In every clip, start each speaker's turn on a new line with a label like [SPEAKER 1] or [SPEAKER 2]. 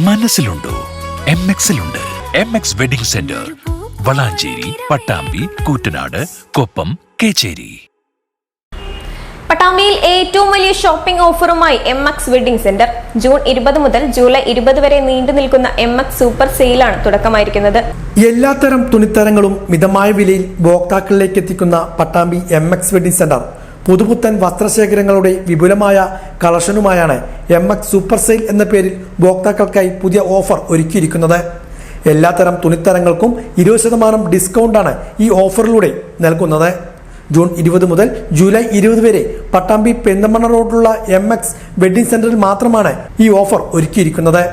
[SPEAKER 1] മനസ്സിലുണ്ടോ? MXലുണ്ട്. MX wedding centre, Valanchery, Pattambi, Koottanad, Koppam, Kechery.
[SPEAKER 2] പട്ടാമ്പിയിൽ ഏറ്റവും വലിയ ഷോപ്പിംഗ് ഓഫറുമായി MX വെഡിംഗ് സെന്റർ. ജൂൺ 20 മുതൽ ജൂലൈ 20 വരെ നീണ്ടു നിൽക്കുന്ന MX സൂപ്പർ സെയിലാണ് തുടക്കമായിരിക്കുന്നത്.
[SPEAKER 3] എല്ലാത്തരം തുണിത്തരങ്ങളും മിതമായ വിലയിൽ ഉപഭോക്താക്കളിലേക്ക് എത്തിക്കുന്ന പട്ടാമ്പി MX വെഡിംഗ് സെന്റർ പുതുപുത്തൻ വസ്ത്രശേഖരങ്ങളുടെ വിപുലമായ കളക്ഷനുമായാണ് MX സൂപ്പർ സെയിൽ എന്ന പേരിൽ ഉപഭോക്താക്കൾക്കായി പുതിയ ഓഫർ ഒരുക്കിയിരിക്കുന്നത്. എല്ലാത്തരം തുണിത്തരങ്ങൾക്കും 20% ഡിസ്കൗണ്ടാണ് ഈ ഓഫറിലൂടെ നൽകുന്നത്. ജൂൺ 20 മുതൽ ജൂലൈ 20 വരെ പട്ടാമ്പി പെന്തമണ്ണ റോഡിലുള്ള MX വെഡിംഗ് സെന്ററിൽ മാത്രമാണ് ഈ ഓഫർ ഒരുക്കിയിരിക്കുന്നത്.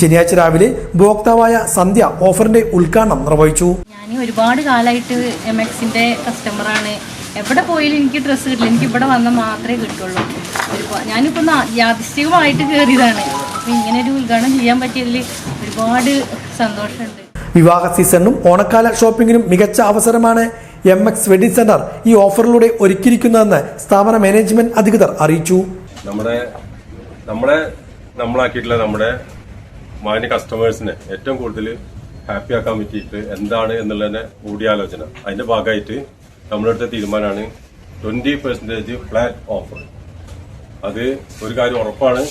[SPEAKER 3] ശനിയാഴ്ച രാവിലെ ഉപഭോക്താവായ സന്ധ്യ ഓഫറിന്റെ ഉദ്ഘാടനം നിർവഹിച്ചു.
[SPEAKER 4] ഞാൻ ഒരുപാട് കാലമായിട്ട് MXന്റെ കസ്റ്റമറാണ്. എവിടെ പോയാലും എനിക്ക് ഡ്രസ്സ് കിട്ടില്ല, എനിക്ക് ഇവിടെ വന്നാൽ മാത്രമേ കിട്ടുള്ളൂ. ഞാനിപ്പോൾ യാദൃശ്ചികമായിട്ട് കയറിയതാണ്. അപ്പം ഇങ്ങനെ ഒരു ഉദ്ഘാടനം ചെയ്യാൻ പറ്റിയതിൽ ഒരുപാട് സന്തോഷമുണ്ട്.
[SPEAKER 3] വിവാഹ സീസണിനും ഓണക്കാല ഷോപ്പിംഗിനും മികച്ച അവസരമാണ് MX വെഡിംഗ് സെന്റർ ഈ ഓഫറിലൂടെ ഒരുക്കിയിരിക്കുന്നതെന്ന് സ്ഥാപന മാനേജ്മെന്റ് അധികൃതർ അറിയിച്ചു.
[SPEAKER 5] നമ്മളാക്കിയിട്ടുള്ള നമ്മുടെ മാന്യ കസ്റ്റമേഴ്സിനെ ഏറ്റവും കൂടുതൽ ഹാപ്പി ആക്കാൻ പറ്റിയിട്ട് എന്താണ് എന്നുള്ളതിന്റെ കൂടിയാലോചന, അതിന്റെ ഭാഗമായിട്ട് നമ്മളെടുത്ത തീരുമാനമാണ് 20% ഫ്ലാറ്റ് ഓഫർ. അത് ഒരു കാര്യം ഉറപ്പാണ്,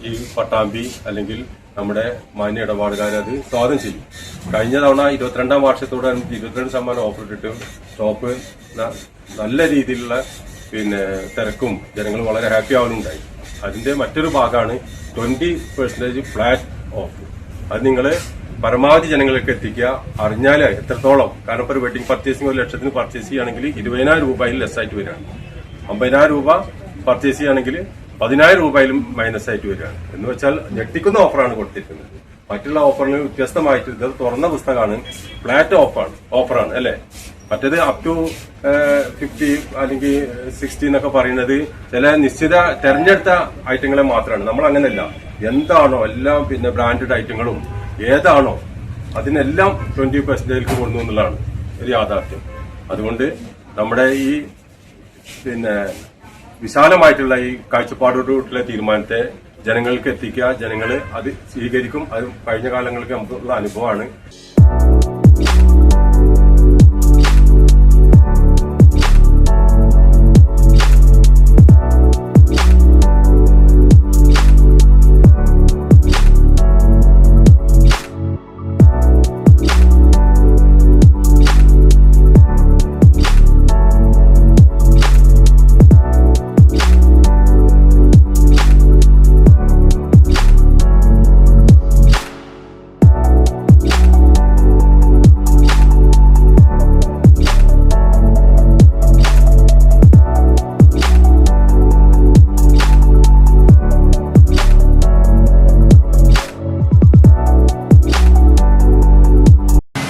[SPEAKER 5] ഈ പട്ടാമ്പി അല്ലെങ്കിൽ നമ്മുടെ മാന്യ ഇടപാടുകാരെ അത് സ്വാഗതം ചെയ്യും. കഴിഞ്ഞ തവണ 22ാം വാർഷികത്തോടെ 22% ഓഫർ ഇട്ടിട്ട് ഷോപ്പ് നല്ല രീതിയിലുള്ള തിരക്കും ജനങ്ങൾ വളരെ ഹാപ്പി ആവുന്നുണ്ടായി. അതിന്റെ മറ്റൊരു ഭാഗമാണ് 20% ഫ്ലാറ്റ് ഓഫർ. അത് നിങ്ങൾ പരമാവധി ജനങ്ങളിലേക്ക് എത്തിക്കുക. അറിഞ്ഞാൽ എത്രത്തോളം, കാരണം ഇപ്പോൾ ഒരു വെഡിങ് പർച്ചേസിംഗ് 1 ലക്ഷത്തിന് പർച്ചേസ് ചെയ്യുകയാണെങ്കിൽ 20,000 രൂപയിൽ ലെസ് ആയിട്ട് വരികയാണ്. 50,000 രൂപ പർച്ചേസ് ചെയ്യുകയാണെങ്കിൽ 10,000 രൂപയിലും മൈനസ് ആയിട്ട് വരികയാണ്. എന്ന് വെച്ചാൽ ഞെട്ടിക്കുന്ന ഓഫറാണ് കൊടുത്തിരിക്കുന്നത്. മറ്റുള്ള ഓഫറിന് വ്യത്യസ്തമായിട്ട് ഇത് തുറന്ന പുസ്തകമാണ്, ഫ്ലാറ്റ് ഓഫറാണ് അല്ലെ. മറ്റേത് അപ് ടു 50 അല്ലെങ്കിൽ 60 എന്നൊക്കെ പറയുന്നത് ചില നിശ്ചിത തെരഞ്ഞെടുത്ത ഐറ്റങ്ങളെ മാത്രമാണ്. നമ്മൾ അങ്ങനെയല്ല, എന്താണോ എല്ലാം ബ്രാൻഡഡ് ഐറ്റങ്ങളും ഏതാണോ അതിനെല്ലാം 20% കൊണ്ടു എന്നുള്ളതാണ് ഒരു യാഥാർത്ഥ്യം. അതുകൊണ്ട് നമ്മുടെ ഈ വിശാലമായിട്ടുള്ള ഈ കാഴ്ചപ്പാടോടുള്ള തീരുമാനത്തെ ജനങ്ങൾക്ക് എത്തിക്കുക. ജനങ്ങൾ അത് സ്വീകരിക്കും. അത് കഴിഞ്ഞ കാലങ്ങൾക്ക് നമുക്കുള്ള അനുഭവമാണ്.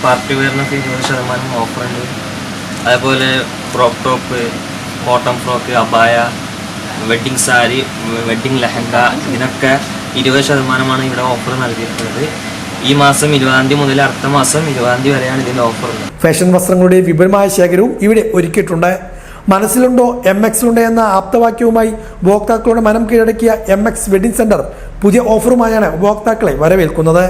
[SPEAKER 6] പാർട്ടി വെയറിനൊക്കെ 20% ഓഫറുണ്ട്. അതേപോലെ crop top, cotton frock, abaya, wedding sari, wedding lehenga, ഇതിനൊക്കെ 20% ഇവിടെ ഓഫർ നൽകിയിട്ടുള്ളത്. ഈ മാസം 20 മുതൽ അടുത്ത മാസം 20 വരെയാണ് ഇതിന്റെ ഓഫർ.
[SPEAKER 3] ഫാഷൻ വസ്ത്രങ്ങളുടെ വിപുലമായ ശേഖരവും ഇവിടെ ഒരുക്കിയിട്ടുണ്ട്. മനസ്സിലുണ്ടോ MXലുണ്ട് എന്ന ആപ്തവാക്യവുമായി ഉപഭോക്താക്കളുടെ മനം കീഴടക്കിയ MX വെഡിംഗ് സെന്റർ പുതിയ ഓഫറുമായാണ് ഉപഭോക്താക്കളെ വരവേൽക്കുന്നത്.